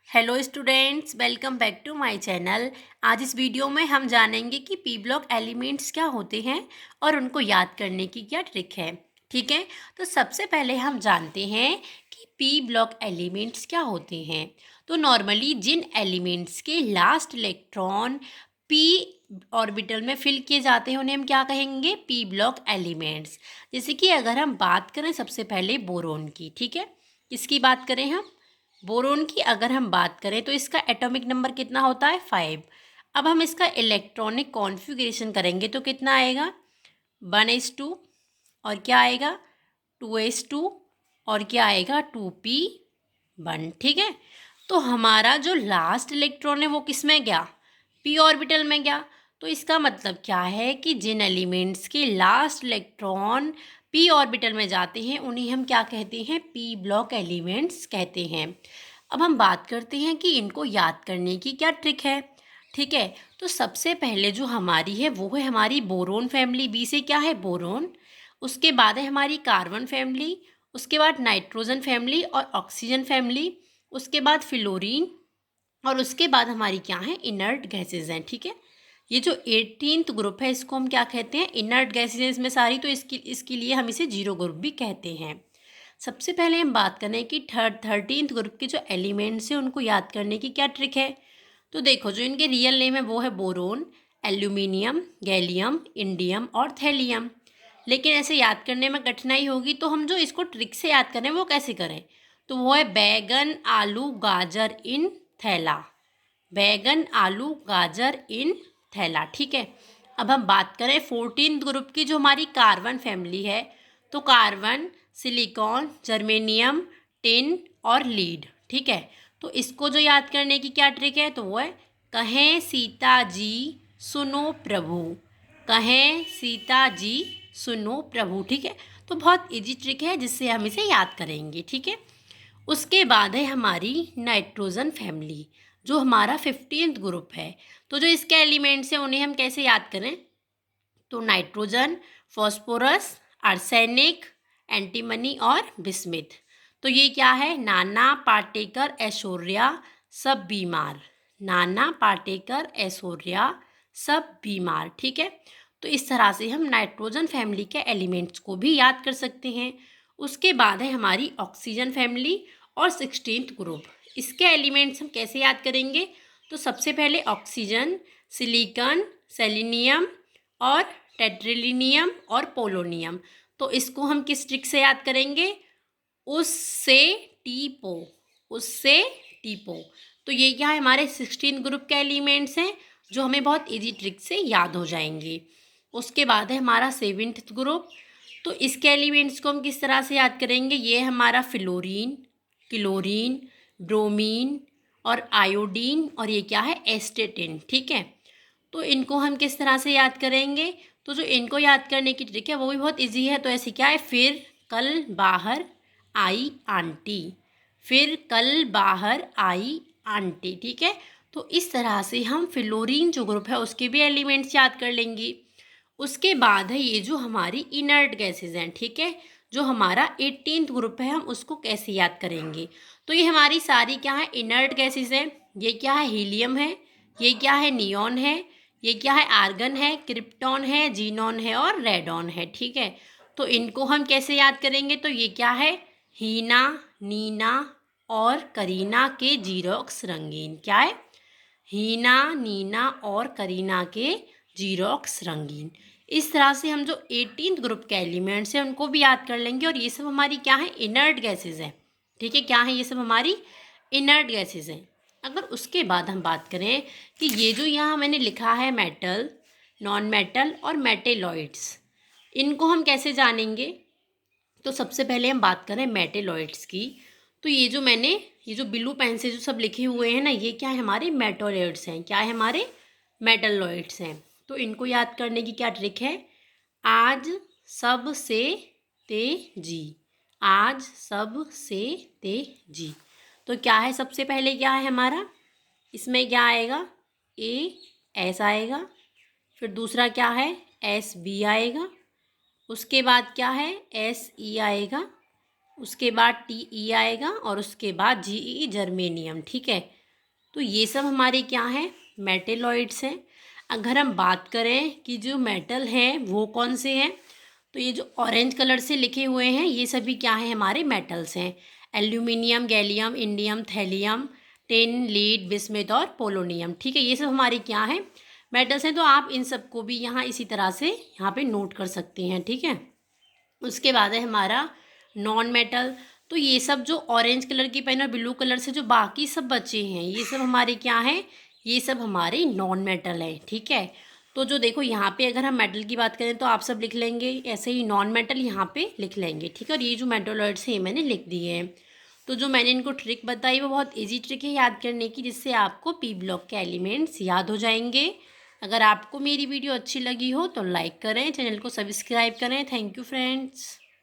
Hello students, welcome back to my channel. आज इस video में हम जानेंगे कि पी ब्लॉक एलिमेंट्स क्या होते हैं और उनको याद करने की क्या ट्रिक है। ठीक है, तो सबसे पहले हम जानते हैं कि पी ब्लॉक एलिमेंट्स क्या होते हैं। तो नॉर्मली जिन एलिमेंट्स के लास्ट इलेक्ट्रॉन पी ऑर्बिटल में फिल किए जाते हैं उन्हें हम क्या कहेंगे, पी ब्लॉक एलिमेंट्स। जैसे कि अगर हम बात करें सबसे पहले बोरोन की, ठीक है, किसकी बात करें हम, बोरोन की अगर हम बात करें तो इसका एटॉमिक नंबर कितना होता है, 5। अब हम इसका इलेक्ट्रॉनिक कॉन्फ़िगरेशन करेंगे तो कितना आएगा, 1s2, और क्या आएगा 2s2, और क्या आएगा 2p1। ठीक है, तो हमारा जो लास्ट इलेक्ट्रॉन है वो किस में गया, पी ऑर्बिटल में गया। तो इसका मतलब क्या है कि जिन एलिमेंट्स के लास्ट इलेक्ट्रॉन पी ऑर्बिटल में जाते हैं उन्हें हम क्या कहते हैं, पी ब्लॉक एलिमेंट्स कहते हैं। अब हम बात करते हैं कि इनको याद करने की क्या ट्रिक है। ठीक है, तो सबसे पहले जो हमारी है वो है हमारी बोरोन फैमिली, बी से क्या है बोरोन, उसके बाद है हमारी कार्बन फैमिली, उसके बाद नाइट्रोजन फैमिली और ऑक्सीजन फैमिली, उसके बाद फ्लोरीन, और उसके बाद हमारी क्या है, इनर्ट गैसेज हैं। ठीक है, ये जो 18th ग्रुप है इसको हम क्या कहते हैं, इनर्ट गैसेज इसमें सारी, तो इसके लिए हम इसे जीरो ग्रुप भी कहते हैं। सबसे पहले हम बात करें कि 13th ग्रुप के जो एलिमेंट्स हैं उनको याद करने की क्या ट्रिक है। तो देखो, जो इनके रियल नेम है वो है बोरोन, एल्यूमिनियम, गैलियम, इंडियम और थैलियम। लेकिन ऐसे याद करने में कठिनाई होगी, तो हम जो इसको ट्रिक से याद करें वो कैसे करें, तो वो है बैगन आलू गाजर इन थैला, बैगन आलू गाजर इन थैला। ठीक है, अब हम बात करें 14th ग्रुप की जो हमारी कार्बन फैमिली है, तो कार्बन, सिलिकॉन, जर्मेनियम, टिन और लीड। ठीक है, तो इसको जो याद करने की क्या ट्रिक है, तो वो है कहें सीता जी सुनो प्रभु, कहें सीता जी सुनो प्रभु। ठीक है, तो बहुत इजी ट्रिक है जिससे हम इसे याद करेंगे। ठीक है, उसके बाद है हमारी नाइट्रोजन फैमिली, जो हमारा 15th ग्रुप है। तो जो इसके एलिमेंट्स हैं उन्हें हम कैसे याद करें, तो नाइट्रोजन, फॉस्फोरस, आर्सेनिक, एंटीमनी और बिस्मिथ। तो ये क्या है, नाना पाटेकर ऐश्वर्या सब बीमार, नाना पाटेकर ऐश्वर्या सब बीमार। ठीक है, तो इस तरह से हम नाइट्रोजन फैमिली के एलिमेंट्स को भी याद कर सकते हैं। उसके बाद है हमारी ऑक्सीजन फैमिली और 16th ग्रुप। इसके एलिमेंट्स हम कैसे याद करेंगे, तो सबसे पहले ऑक्सीजन, सिलिकॉन, सेलेनियम और टेट्रिलिनियम और पोलोनियम। तो इसको हम किस ट्रिक से याद करेंगे, उससे टीपो, उससे टीपो। तो ये क्या है, हमारे 16 ग्रुप के एलिमेंट्स हैं जो हमें बहुत इजी ट्रिक से याद हो जाएंगे। उसके बाद है हमारा 7th ग्रुप। तो इसके एलिमेंट्स को हम किस तरह से याद करेंगे, ये हमारा फ्लोरीन, क्लोरीन, ब्रोमीन और आयोडीन, और ये क्या है, एस्टेटिन। ठीक है, तो इनको हम किस तरह से याद करेंगे, तो जो इनको याद करने की ट्रिक है वो भी बहुत इजी है। तो ऐसे क्या है, फिर कल बाहर आई आंटी, फिर कल बाहर आई आंटी। ठीक है, तो इस तरह से हम फ्लोरीन जो ग्रुप है उसके भी एलिमेंट्स याद कर लेंगे। उसके बाद है ये जो हमारी इनर्ट गैसेज हैं। ठीक है, जो हमारा 18th ग्रुप है हम उसको कैसे याद करेंगे, तो ये हमारी सारी क्या है, इनर्ट गैसेज हैं। ये क्या है, हीलियम है, ये क्या है, नियॉन है, ये क्या है, आर्गन है, क्रिप्टॉन है, जीनॉन है और रेडॉन है। ठीक है, तो इनको हम कैसे याद करेंगे, तो ये क्या है, हीना, नीना और करीना के जीरोक्स रंगीन। क्या है, हीना, नीना और करीना के जीरोक्स रंगीन। इस तरह से हम जो 18th ग्रुप के एलिमेंट्स हैं उनको भी याद कर लेंगे, और ये सब हमारी क्या है, इनर्ट गैसेज हैं। ठीक है, क्या है, ये सब हमारी इनर्ट गैसेज हैं। अगर उसके बाद हम बात करें कि ये जो यहाँ मैंने लिखा है मेटल, नॉन मेटल और मेटेलॉइड्स, इनको हम कैसे जानेंगे, तो सबसे पहले हम बात करें मेटेलॉइड्स की। तो ये जो ब्लू पेन से जो सब लिखे हुए हैं ना, ये क्या है, हमारे मेटेलॉइड्स हैं। क्या है, हमारे मेटेलॉइड्स हैं। तो इनको याद करने की क्या ट्रिक है, आज सब से तेजी, आज सब से तेजी। तो क्या है, सबसे पहले क्या है हमारा, इसमें क्या आएगा, ए एस आएगा, फिर दूसरा क्या है, एस बी आएगा, उसके बाद क्या है, एस ई आएगा, उसके बाद TE आएगा और उसके बाद GE जर्मेनियम, ठीक है। तो ये सब हमारे क्या हैं, मेटेलॉइड्स हैं। अगर हम बात करें कि जो मेटल हैं वो कौन से हैं, तो ये जो ऑरेंज कलर से लिखे हुए हैं ये सभी क्या हैं, हमारे मेटल्स हैं। Aluminium, gallium, indium, thallium, tin, lead, bismuth और पोलोनियम, ठीक है। ये सब हमारे क्या हैं, मेटल्स हैं। तो आप इन सबको भी यहाँ इसी तरह से यहाँ पे नोट कर सकते हैं, ठीक है। उसके बाद है हमारा नॉन मेटल। तो ये सब जो ऑरेंज कलर की पेन और ब्लू कलर से जो बाकी सब बचे हैं ये सब हमारे क्या हैं, ये सब हमारे नॉन मेटल है, ठीक है। तो जो देखो यहाँ पे अगर हम मेटल की बात करें तो आप सब लिख लेंगे, ऐसे ही नॉन मेटल यहाँ पे लिख लेंगे, ठीक है। और ये जो मेटोलॉइड्स हैं ये मैंने लिख दिए हैं। तो जो मैंने इनको ट्रिक बताई वो बहुत ईजी ट्रिक है याद करने की, जिससे आपको पी ब्लॉक के एलिमेंट्स याद हो जाएंगे। अगर आपको मेरी वीडियो अच्छी लगी हो तो लाइक करें, चैनल को सब्सक्राइब करें। Thank you friends.